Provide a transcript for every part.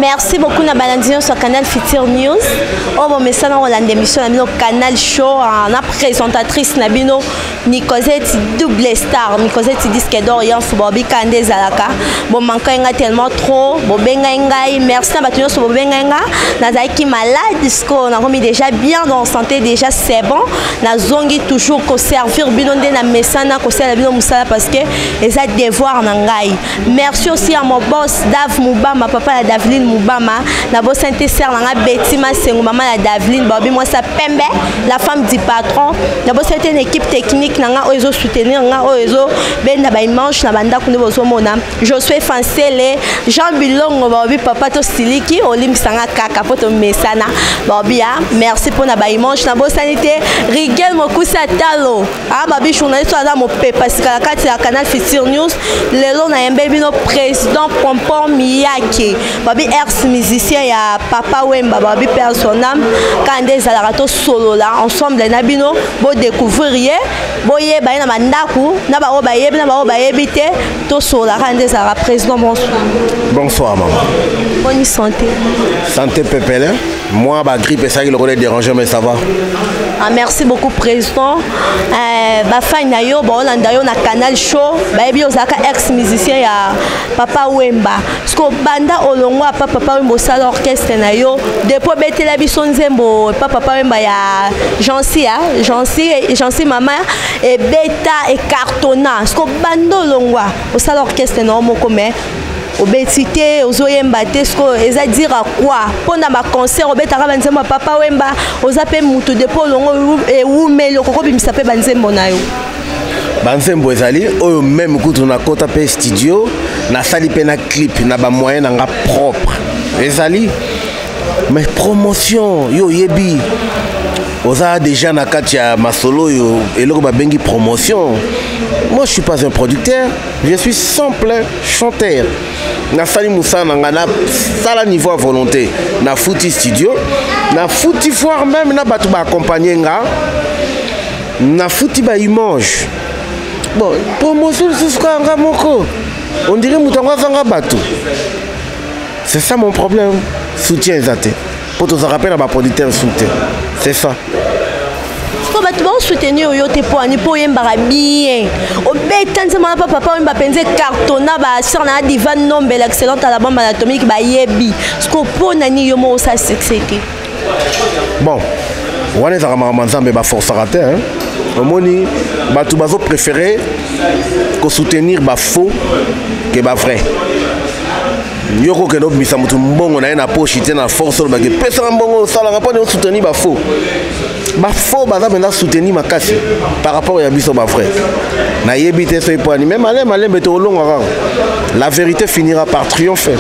Merci beaucoup na balandino sur Canal Futur News. Oh bon message dans la émission na Canal Show na présentatrice na bino Nicosette double star Nicosette disque d'or yan fubobi kande zalaka. Bon manka tellement trop bon benga ngai merci na batunyo so benga nga nazaki malade sko na komi déjà bien dans santé déjà c'est bon na zongi toujours ko servir bino nde na mesana ko sala bino musala parce que les a devoir na ngai. Merci aussi à mon boss Dav Mubama papa la Davline Mubama na bo sainte sœur na Betty Masengo maman la Davline babi moi ça pembe la femme du patron na bo sainte une équipe technique na nga ozo soutenir nga ozo ben na ba manche na banda kunde bozo mona Josué Fancele Jean Bilongo babi papa to siliki olim sanga kaka poto mesana babi ya merci pour na ba manche na bo sanité Rigel Mokusa Talo ah babi journaliste à mo pepa sikala kati ya Canal Futur News lelo na yembe bino président Pompon Miyake babi ex musicien ya Papa Wemba babi personnam kande zalarato solo là ensemble na bino bo découvrir boye ba na mandaku na ba obayebi na ba obayebi te to solo kande zala président bonsoir. Bonsoir maman. Bonne santé. Santé pépélé. Moi ba grippe ça qui le connaît déranger mais ça va. Ah, merci beaucoup président. Ba fan na yo ba olanda yo na Canal Show ba ebi ozaka ex musicien ya Papa Wemba. Sko banda olongwa papa Wemba sala orchestre na yo depuis betela biso nzembo papa Wemba ya Jansi mama et beta et cartonna. Sko banda olongwa osala orchestre na moko mais obésité ozoyemba tesko eza dire quoi pona ma concert obetaka banzembo papa Wemba ozape mutu depo longo e umelo koko bimisa pe banzembo na yo banzembo ezali oyo même kutu na kota pe studio na sali pe na clip na ba moyen nga propre ezali mais promotion yo yebi oza déjà na kati ya masolo yo eloko ba bengi promotion. Moi je suis pas un producteur, je suis simple chanteur. Na sali musa na ngana sala niveau à volonté na fouti studio na fouti foire même na batu ba accompagner nga na fouti ba image bon promotion c'est quoi nga moko on dirait mutonga zanga batu c'est ça mon problème soutien ezate pour te rappeler ba producteur soutien c'est ça. Tu vas soutenir yo te poani po yembara bien obetanze mwana papa Wemba penze cartonna ba sur na divan nombe l'excellente à la bombe anatomique ba yebi sko po nani yo mo sa succès. Bon wana za mama nzambe ba force raté hein omoni ba tu bazo préférer ko soutenir ba faux que ba vrai. Yoko ke no bisa mutu mbongo na ena poche te na force ba ke pesa mbongo sala nga pas de soutenir ba faux. Ba faux baza maintenant soutenir makasi par rapport à biso ba frère. Na yebite so ipani même malem beto longa. La vérité finira par triompher.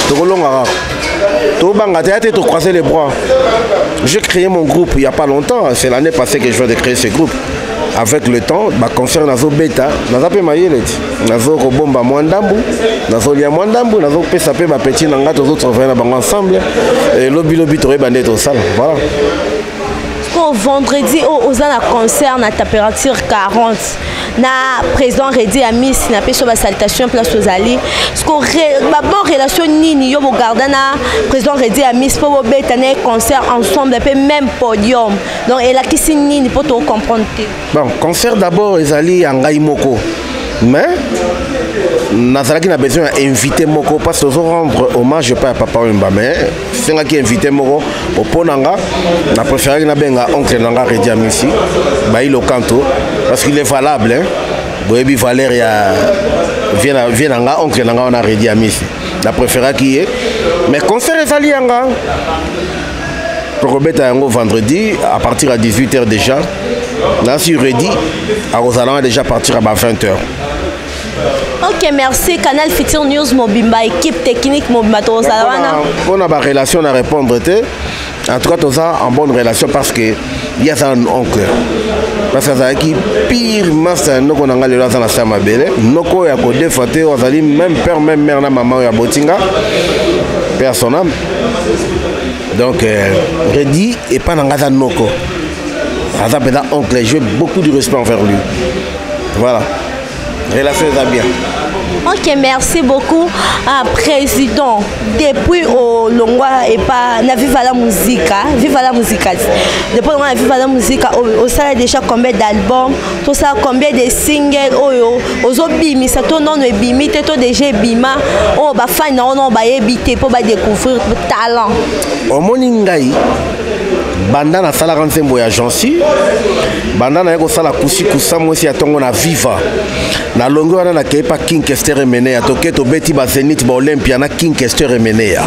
To longa. To banga te to croiser les bras. J'ai créé mon groupe il y a pas longtemps, c'est l'année passée que je viens de créer ce groupe. Avec le temps, bah concert nazo beta, nazo pe mayeleti, nazo ko bomba mwandambu, nazo lia mwandambu, nazo pesa pe ba petit nanga tous autres travailler na bango ensemble et lobi to rebande to sala. Voilà. Vendredi aux na concert na température 40 na président Redi Amis na peso ba salutation place aux ali sko ba bonne relation nini yo bo garda na président Redi Amis pour beta na concert ensemble pe même podium donc et la kisi nini pour te comprendre. Bon concert d'abord ezali angai moko mais nazalaki na besoin d'inviter moko parce que rendre hommage pas à Papa Wemba mais c'est nga qui invité moko au ponanga na préféré na benga oncle nanga Redi Amis ba il au canto parce qu'il est valable hein boyebi Valeria vient nanga oncle nanga on a Redi Amis la préféré qui est mais concert ezali anga pour remettre un vendredi à partir à 18h déjà là sur Redi à Rosalan déjà partir à 20h. Ok, merci. Canal Futur News Mobimba, équipe technique Mobimba. On a ma relation à répondre. En tout cas, on a en bonne relation parce que il y a un oncle. Parce que ça qui pire master nous on a le dans la sama belle. Nous quoi ya ko défaté, on a même père même mère na maman ya botinga. Personnel. Donc Redi et pas dans noko. Ça peut oncle, j'ai beaucoup de respect envers lui. Voilà. Relation est bien. Ok, merci beaucoup, président. Depuis au Longwa et pas na Viva la musique, Viva la musique. Depuis on a Viva la musique, on sait déjà combien d'albums, tout ça, combien de singles, aux obimi, ça tout non ebimi, tout déjà bima, oh bah fan non bah ebité pour bah découvrir le talent. Au moningai. Banda na sala kanzembo ya Jansi banda na yako sala kusa mwesi ya tongo na Viva na longo wana na kepa King Kester Emenea toke to beti ba Zenith ba Olympia na King Kester Emenea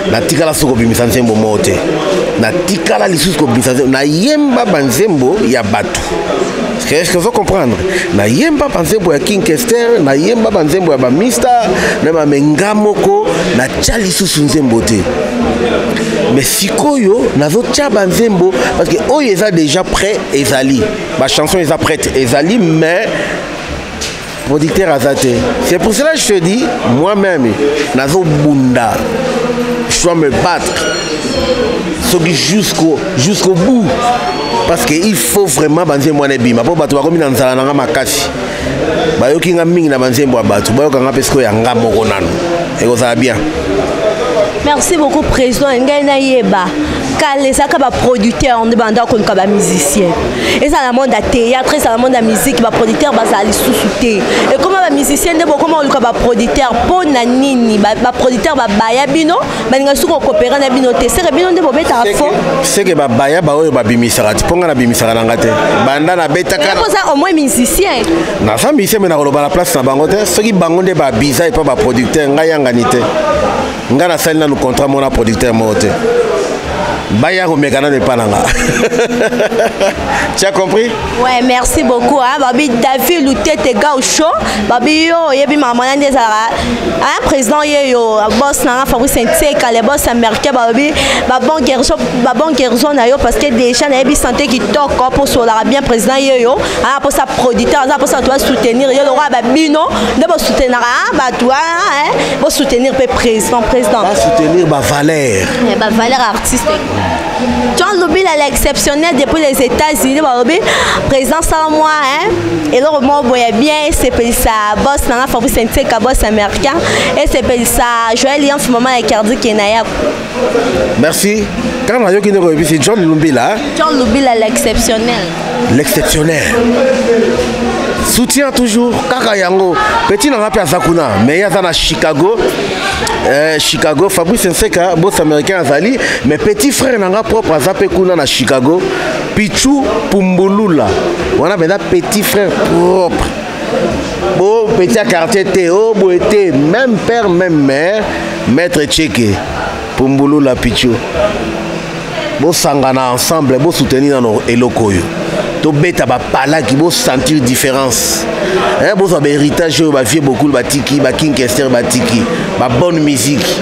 na tikala soko bimisa nzembo mote na tikala lisusu ko bimisa na yemba banzembo ya batu. Est-ce que vous comprendre? Na yemba banzembo ya King Kester na yemba banzembo ya ba Mista na ba Mengamoko na chali susu nzembo te. Mais sikoyo nazo tia banzembo parce que oyo eza déjà prêt ezali ba chanson eza prête ezali mais producteur azate. C'est pour cela que je te dis moi-même nazo bunda je dois me battre jusqu'au bout parce que il faut vraiment banzembo na bima po bato bakomi na nzala na makasi bayoki nga mingi na banzembo ya bato bayoka nga pesko ya nga moko nano ekozala bien. Merci beaucoup, président. Ngaïnaïeba. Les producteurs on demande qu'on soit musicien. Et ça le monde de théâtre, ça le monde de musique, les producteurs basali sous-souté. Et comment les musiciens de comment on soit producteur pour nanini, les producteurs baya bino, mais nous coopérer na bino te. C'est bino de bobeta fo. C'est que baya ba oyo ba bimisarati. Ponga na bimisara ngate. Banda na beta kana. C'est ça au moins musicien. Na ça musicien mais na koloba la place na bango te. Ceux qui bango de ba biza et pas ba producteur ngayanganité. Ngana sali nous contrat mon producteur moté. Baya Romegana n'est pas là. Tu as compris? Ouais, merci beaucoup. Babi David Loutete Gaucho. Babi yo, yebi maman des arabes. Président yo, boss na Fabrice Saint-Seka, les boss américains babi, babon Gerson na yo parce que déjà na yebi santé qui toque pour sur l'arabien président yo, pour sa producteur, pour ça doit soutenir yo le roi babino, de bo soutenir ba toi pour soutenir le président. Ba soutenir ba valeur. Ba valeur artistique. John Loubi l'exceptionnel depuis les États-Unis, président sans moi, et là on voit bien, c'est ça, boss dans Fabrice Saint-Seka, boss américain, et c'est ça, Joël Lian, moment Icardi Kenaya. Merci. Quand on a dit c'est John Loubi là. John Loubi l'exceptionnel. L'exceptionnel. Soutien toujours, Kaka Yango. Petit n'a pas Zakuna, mais il y a dans Chicago. Chicago, Fabrice Saint-Seka, boss américain Azali, mais petit frère n'a propre à Zapekuna na Chicago, Pichou Pumbulula. On a maintenant petit frère propre. Bon, petit quartier Théo, Boété, même père, même mère, maître Tchéké, Pumbulula Pichou. Bon, sangana ensemble, bon soutenir dans nos élocoyo. To beta ba pala qui bo sentir différence. Hein bo so ba héritage ba vie beaucoup ba tiki ba King Kester ba tiki ba bonne musique.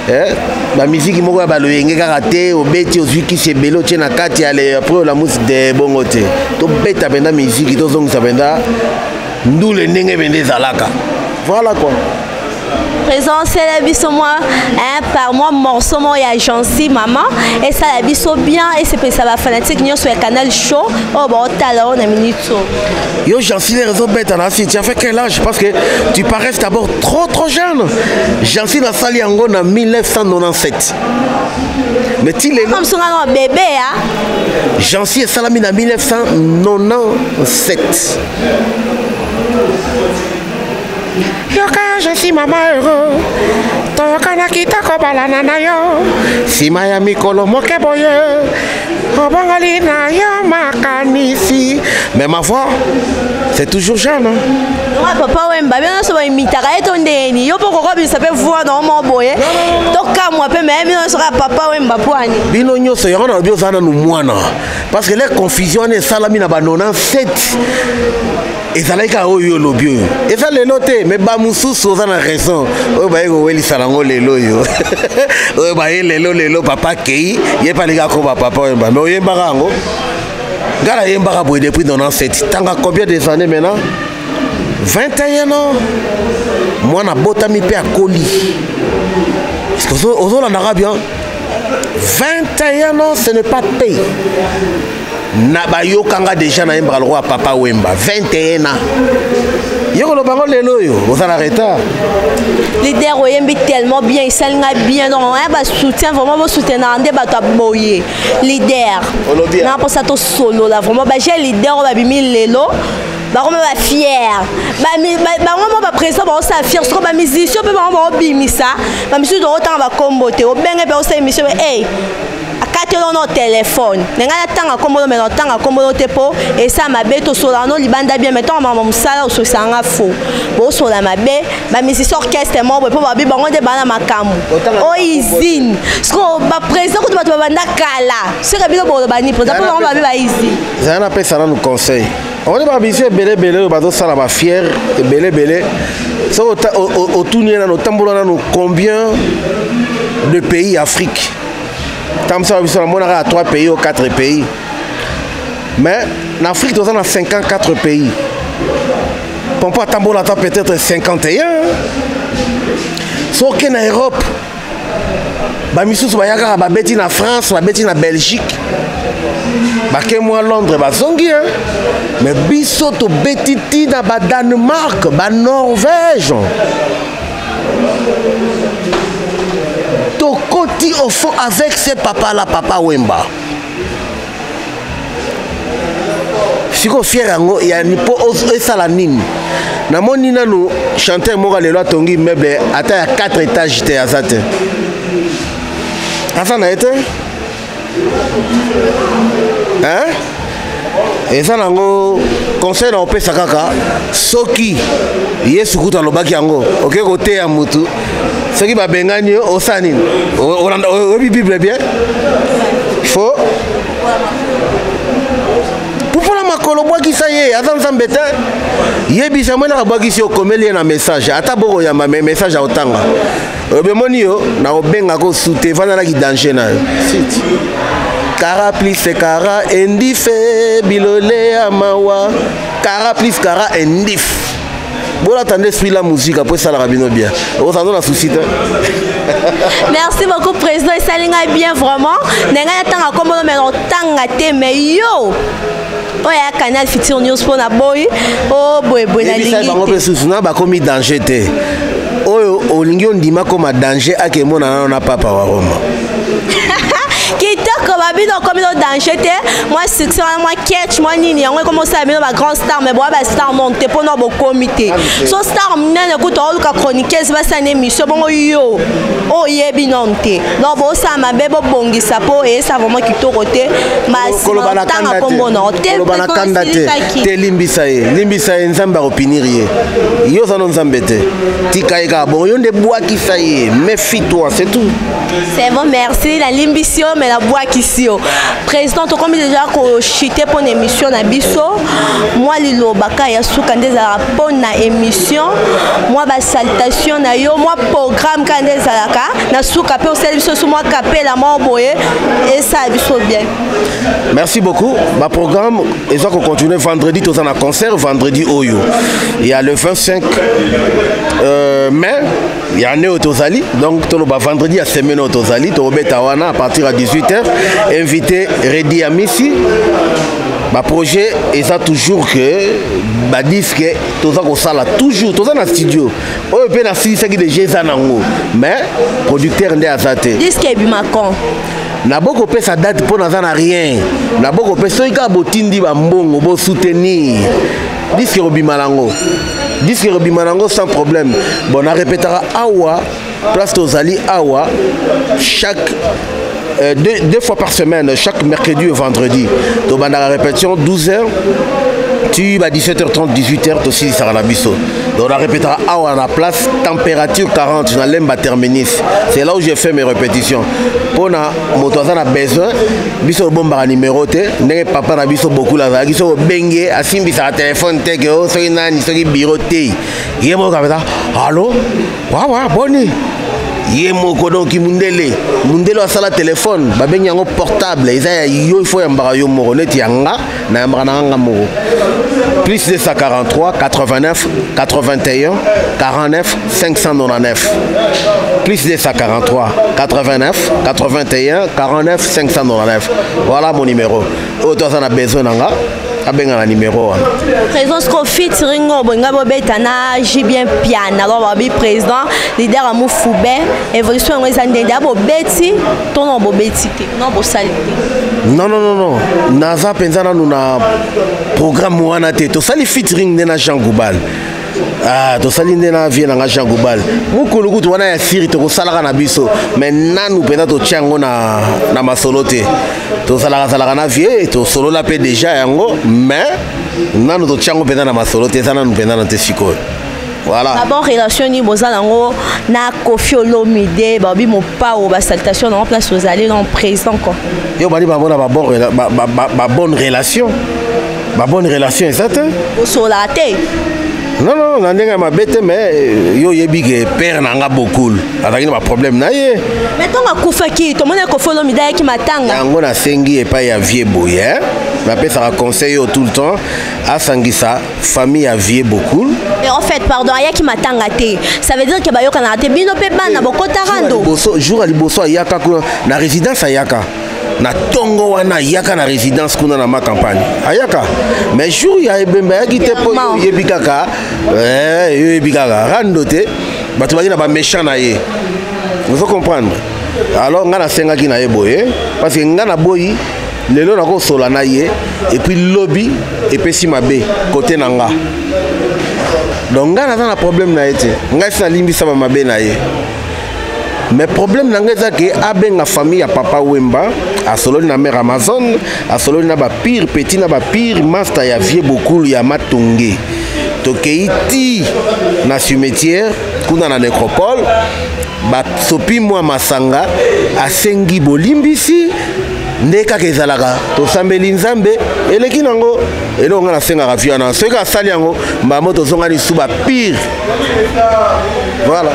Hein ba musique moko ba lo yenge karaté o beti ozwi ki se belo tena kati ale après la musique de bongote. To beta benda musique to zonga benda ndule ndenge bende zalaka. Voilà quoi. Présent, c'est la biso moi, par moi morceau moi ya Jansi maman et ça la biso bien et c'est ça va fanatique nous sur le canal show oh bon talent on a minute. Yo Jansi les réseaux bêtes en assis, tu as fait quel âge parce que tu parais d'abord trop jeune. Jansi na sali yango en 1997. Mais tu les comme son bébé hein. Jansi est salami en 1997. Yoka, je suis maman heureux. Toyoka na kita ko balana na yo. Si maya mikolo moke boye. Obangali na yo makanisi. Mais ma voix, c'est toujours jeune. Ouais, papa Wemba, bien sûr, il m'itara et ton déni. Yo pourquoi il s'appelle voix dans mon boye. Toka moi peu même non sera papa Wemba poani. Bino nyoso yo na bio sana nu mwana. Parce que les confusions ne salami na ba 97. Et ça là oyo lobio. Et ça le noter mais ba mususu za na raison. O ba ego weli salango lelo yo. O ba lelo papa kei, ye pa liga ko ba papa Wemba. Mais oyemba rango. Ngala yemba ka boy depuis 97. Tanga combien des années maintenant? 21 ans. Moi na botami pe akoli. Est-ce que vous en arabe bien? 21 ans ce n'est pas payé. Nabayo kanga déjà na yemba le roi papa Wemba 21 ans. Yo le bango lelo yo, vous en arrêtez. Leader oyembi tellement bien, il s'aligne bien, donc on a soutien vraiment vous soutenir en débat à boyer. Leader. Non pour ça tout solo là vraiment j'ai leader on va bimi lelo. Bah on va fier. Bah on va présent bah on ça fier sur bah musicien peut bah on bimi ça. Bah monsieur de autant va comboter. Au bien bah on ça émission hey. Akatelo no téléphone. Nenga tanga kombo mais no tanga kombo no tepo et ça ma beto solano libanda bien mettons maman musala au sanga fo. Bo sola mabe ba musicien orchestre membre pour ba bi bango de bana makamu. O izine. Sko ba présent ko ba banda kala. Ce que bilo bo ba ni présent pour ba bi ba ici. Ça na pesa nous conseil. On est pas habitué belé ba do sala ba fier et belé. So au tourner dans tambola nous combien de pays Afrique. Tant que ça, on a 3 pays ou 4 pays. Mais en Afrique, on a 54 pays. Pour pas tambola, peut-être 51. Sauf qu'en Europe, Bamisous Bayaga, Babeti en France, Babeti en Belgique. Bakemwa Londres, Bazongi. Mais Bissoto Betiti dans Danemark, Norvège. Tokoti au fond avec ce papa là, papa Wemba. Si vous êtes fier, il y a une salanine. Na moni nanu chanteur moka lelo tongi meuble ata 4 étages te azate. Asa na été? Hein? Et ça nango conseil na opesa kaka soki yesu kuta lobaki yango OK côté ya mutu soki ba bengani osani o bible bien faut pour la makolo boaki ça y est attends ça mbeta yebisa mwana boaki si okomeli na message ata boko ya message a otanga obemoni yo na obenga ko soute vana na ki danger na site Kara plus kara endif bilole amawa kara plus kara endif. Bon attendez suis la musique après ça la rabino bien. On s'en donne la souci. Merci beaucoup président et ça linga bien vraiment. Nenga tanga comme on met tanga te mais yo. Oya Canal Futur News pour na boy. Oh boy boy na lingi. Ça bango pe susuna ba komi danger te. Oyo olingi ondima comme danger ake mona na papa wa Roma. Kitoko babino comme no danger te moi succès moi catch moi nini yango comme ça bino ba grand star mais boa ba star non te pour no bo comité so star mnene ko to luka chroniqueuse ba sa émission bongo yo o yebi non te non bo sa ma bebo bongisa po et ça vraiment kitoko te mas tanga kombo no te bana kandate te limbisa ye nzamba opinirie yo ça non nzambe te tikaika bon yo nde boa ki ça y méfie-toi c'est tout. C'est bon merci la limbition mais la boîte ici. Président, tu comme déjà qu'on chuté pour une émission na biso. Moi lilo baka ya soukande za pour na émission. Moi ba salutation na yo, moi programme kande zalaka na souka pe au service sur moi capé la mort boye et ça biso bien. Merci beaucoup. Ma programme et ça qu'on continue vendredi tous en concert vendredi Oyo. Il y a le 25 mai, il y a Néo Tozali donc tout le vendredi à semaine au Tozali, to Betawana à partir à 18h. Invité Redi Amissi. Ma projet est ça toujours que ba disque tout ça qu'on sala toujours tout ça dans studio. Oh ben na si ça qui de jeza nango mais producteur ndé azate. Disque bimako. Na boko pe sa date pour na rien. Na boko pe so ika botindi ba mbongo bo soutenir. Disque robimalango. Disque robimalango sans problème. Bon on répétera awa place Tozali awa chaque deux fois par semaine, chaque mercredi et vendredi. Donc, dans la répétition, 12h, tu vas 17h30, 18h, aussi, ça va la biso. Donc, on répétera à la place, température 40, dans l'emba terminus. C'est là où j'ai fait mes répétitions. Pour na motoza na besoin, biso bomba numéro T, n'est papa na biso beaucoup là, biso bengue, asimbi sa téléphone te que oh, soki nani, soki bureau te. Yemo kapeta, allô, wawa, boni. Yemo donc mundele a sala téléphone babengi yango portable eza yo il faut yambara yo moko neti yanga na yambara nanga moko plus de 143 89 81 49 599 plus de 143 89 81 49 599 voilà mon numéro. Autant ça a besoin nanga abenga na numéro wana présence ko featuring bonga bobeta na Jibien Piana alors babi président leader amu Foube évolution ngeza ndende abo beti tono bo beti te non bo salite non naza penza na na programme wana te to sali featuring de na Jean Goubal to sali nde na vie na Jean Goubal mukulu kutu wana ya siri to salaka na biso mais nanu penza to tiango na masolo te to salaka na vie to solo la pe déjà yango mais nanu to tiango penza na masolo te sana nu penza na te siko. Voilà. D'abord, relation ni bozanango na Koffi Olomide, babi mo pa o ba salutation en place aux allées non présent quoi. Yo bali ba bona ba bonne relation. Ba bonne relation exact. Au solate. Non, nandenge ma bête mais yo yebi ke père nanga beaucoup. Azaki na problème na ye. Mais ton akufa ki, to mona Koffi Olomide ki matanga. Yango na sengi e pa ya vie boye. Ma père ça conseille tout le temps à sangisa famille à vie beaucoup. Et en fait pardon, aya ki matanga te. Ça veut dire que ba yo kana te bino pe bana bokota rando. Jour à liboso ayaka na résidence ayaka. Na tongo wana yaka na résidence kuna na ma campagne ayaka mais jour ya ebemba yaki te po yebikaka rando te bato baki na ba méchant na ye vous comprendre alors nga na senga ki na ye boye parce que nga na boyi lelo na ko sola na ye et puis lobby et puis si mabe côté nanga donc nga na problème na ye te nga sa limbisa ba mabe na ye. Mais problème nangeza que abenga famille à papa Wemba a solo na mère Amazon a solo na ba pire petit na ba pire master ya vie beaucoup ya matongé to keiti na cimetière kuna na nécropole ba sopi moi masanga asengi bolimbisi ndeka kezalaka to sambeli nzambe eleki nango elonga na senga rafia na soka sali yango mbamo to zonga ni suba pire voilà.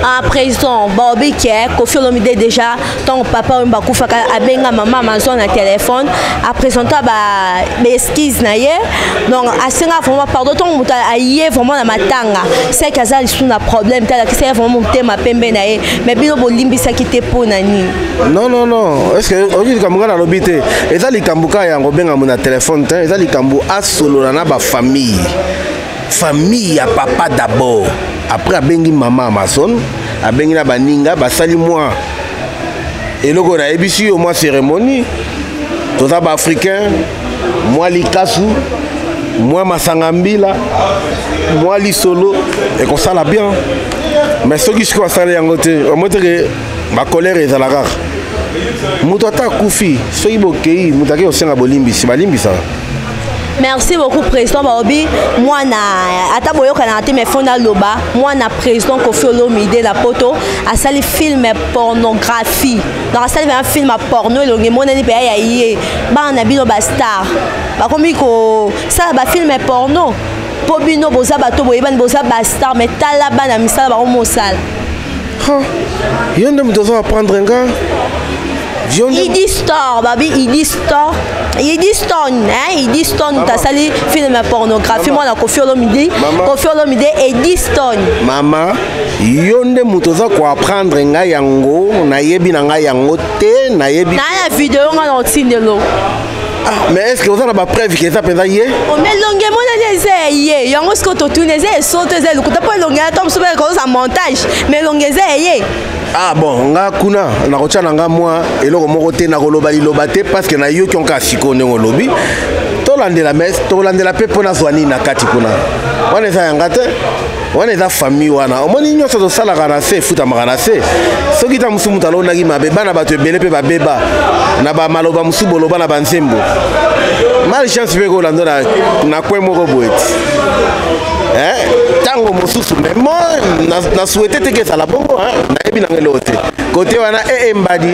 À présent, Bobby qui est Koffi Olomide déjà, ton papa Wemba Kufaka abenga maman Amazon na téléphone, à présenter ba esquisse na ye. Donc à senga vraiment pardon ton muta aye vraiment na matanga. C'est kaza lisou na problème tala que c'est vraiment monter ma pembe na ye. Mais bino bolimbi ça qui te po nani. Non. Est-ce que aujourd'hui comme ngana lobité, ezali kambuka yango benga mon téléphone te, ezali kambu asolo na ba famille. Famille à papa d'abord. Après abengi maman Amazon, abengi na baninga basali moi. Et loko na ebisi au moins cérémonie. Toza ba africain, moi likasu, moi masangambila, moi li solo et comme ça la bien. Mais ce qui se passe à yangote, au moins que ma colère est à la rare. Mutata kufi, soyi bokei, mutaki osenga bolimbi, si balimbi ça. Merci beaucoup président Baobi. Moi na ata boyo kana te me fonda loba. Moi na président Koffi Olomide la poto a sali film pornographie. Donc a sali un film à porno et longue mona ni pe ya yé. Ba na bino ba star. Ba komi ko ça ba film porno. Po bino boza bato boye ban boza ba star mais tala ba na misala ba mo sala. Yonde mtozo apprendre nga. Il dit store, babi, il dit store. Il dit stone, hein? Il dit stone, t'as sali film pornographie. Moi, la Koffi Olomide et dit stone. Maman, yonde mutoza ko apprendre nga yango, na yebi na nga yango te, na yebi. Na la vidéo nga l'antine lo. Ah, mais est-ce que vous avez pas preuve que ça peut y oh mais longue mon les yé, yango ce que tu tournes les sautes les coups pas longue tom super comme ça montage, mais longue yé. Ah bon, nga kuna na kocha nga moi eloko moko te na koloba lobate parce que na yo ki onka siko ndongo lobi. To landela mes, to landela pe pona zwani na kati kuna. Wana za yangate. Wana za famille wana. Omoni nyoso to sala kana se futa makana se. Soki ta musu mutalo na ki mabeba na bato ebele pe babeba. Na ba maloba musu boloba na banzembo. Mal chance pe ko landona na kwe moko boeti. Tango mosusu mais moi na souhaité que ça la bongo na ebi na ngelote côté wana mbadi.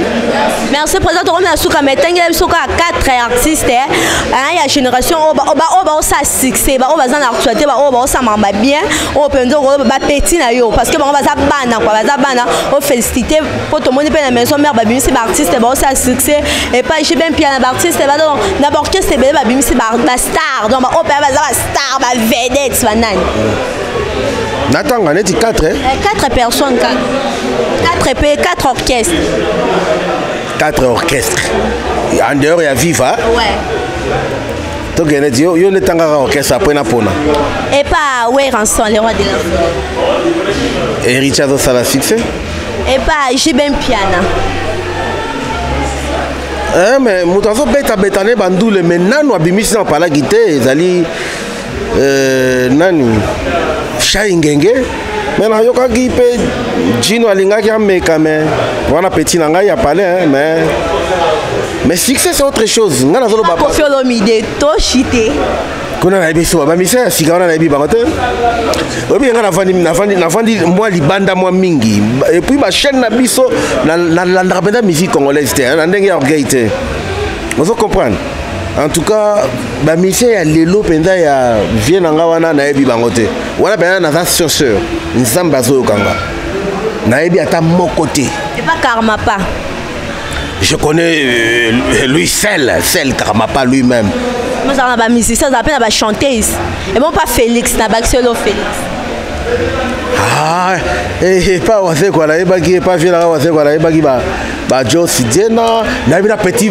Merci président on a souka metenge souka 4 artistes ya génération oba ça succès ba oba za na actualité ba oba ça mamba bien o pendo ba petit na yo parce que ba za bana quoi ba za bana o féliciter pour tout monde pe na maison mère ba bimisi ba artiste ba ça succès et pas j'ai bien piano ba artiste ba donc d'abord que c'est belle ba bimisi ba star donc ba opa ba za star ba vedette ba nani. Natanga neti 4 4 personnes 4 EP 4 orchestres. 4 orchestres. En dehors il y a Viva. Ouais. Donc yo ne tangaka orchestre après na pona. Et pas ouais rançon les rois de la forêt. Et Richard ça la succès. Et pas Jibem Piana. Mais mutazo beta betane bandoule mais nanu abimisi na pala guité ezali nani Shaingenge. Mais na yokaki pe Gino alingaki ameka mais wana petit na ngai ya palais mais succès c'est autre chose. Ngana zolo baba. Kofi Olomide to chité. Kuna na biso ba mise sikana na bi bangote. Obi ngana nafandi moi libanda moi mingi et puis ba chaîne na biso la benda musique congolaise té na ndenge ya orgueil. Vous comprenez? En tout cas, ba mise ya lelo penda ya vient nga wana na bi bangote. Wana bena na sœur nzamba zo kanga. Na ebi ata mon côté. Et pas Karmapa. Je connais lui celle Karmapa lui-même. Moi ça va musicien, ça appelle la chanteuse. Et bon pas Félix, na Baxelo Félix. Ah, et pas wase quoi là, et pas vieux là wase quoi là, et ba Joe Sidiena, na bi na petit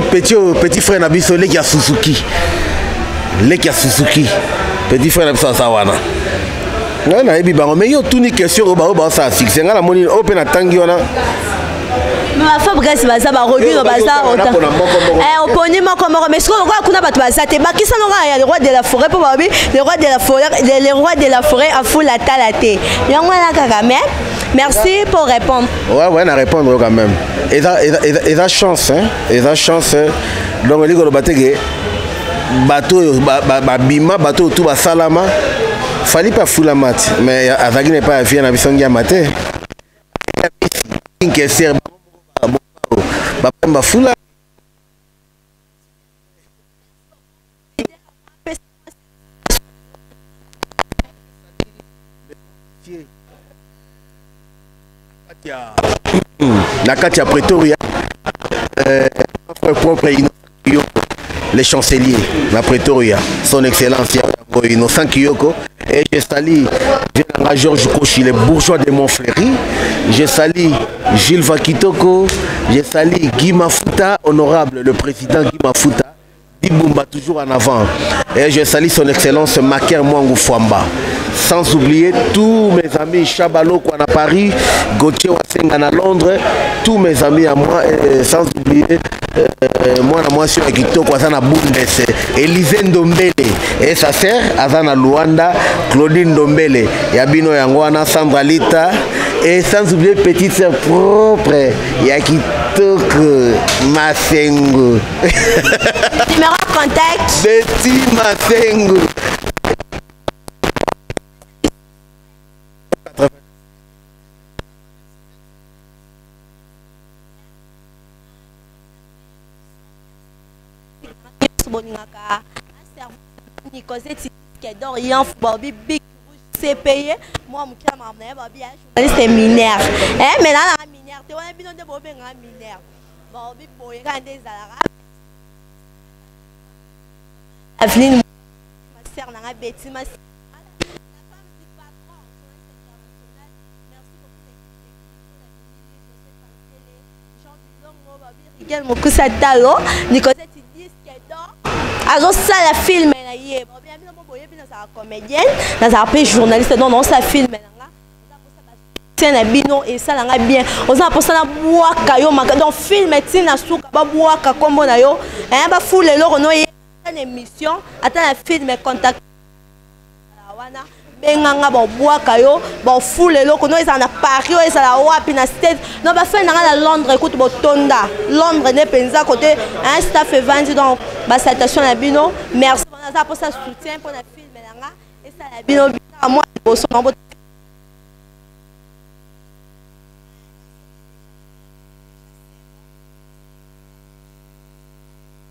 frère na biso Lekia Suzuki. Lekia Suzuki. Petit frère na biso ça wana. Na ebi bango mais yo tout ni question ba ça succès ngala moni open atangi wana. Ma femme reste baza ba revue no baza autant. Oponi moko mais ce qu'on voit kuna batu baza te ba kisa no ya le roi de la forêt pour babi le roi de la forêt a fou la talate. Yango na kaka mais merci pour répondre. Ouais na répondre quand même. Et ça chance hein. Et ça chance donc li ko batege bateau ba bima bateau tout ba salama. Fallait pas fou la mat mais azaki n'est pas vient na bisongi ya maté. Qui sert Bapemba Fula. La Katia Pretoria, propre les chanceliers, la Pretoria, son excellence Innocent Kiyoko. Et je salue Georges Kochi, les bourgeois de Montfleury. Je salue Gilles Vakitoko. Je salue Guy Mafuta, honorable le président Guy Mafuta. Dibumba toujours en avant. Et je salue son excellence Maker Mwangu Fwamba. Sans oublier tous mes amis Chabalo à Paris, Gauthier Wassengan à Londres, tous mes amis à moi, sans oublier moi sur Kitoko Azana Bundes, Élisée Ndombele et sa sœur Azana Luanda, Claudine Ndombele, Yabino Yangwana, Sandra Lita et sans oublier petite sœur propre, Yakitoko Masengo. Numéro de contact Betty Masengo. c'est payé moi mon c'est mineur mais là la mineur tu vois bien de bobe mineur bon bi boye quand des alara Aveline ma sœur na Betty ma Miguel Mokusa Talo Nicolas alors ça la film na yé bon bien bien boye bien ça comédienne na ça peu journaliste non ça film na tiens na bino et ça nga bien on a pour ça na boaka yo donc film tina suka ba boaka kombo na yo ba foule loro no une émission attends la film contact wana benganga ba boaka yo ba foule loro no ça na Paris yo ça la wapi na state non ba fait na Londres écoute botonda Londres ne penza côté un staff vendu donc ba salutation na bino merci pour ça soutien pour la film na nga et ça la bino moi bosso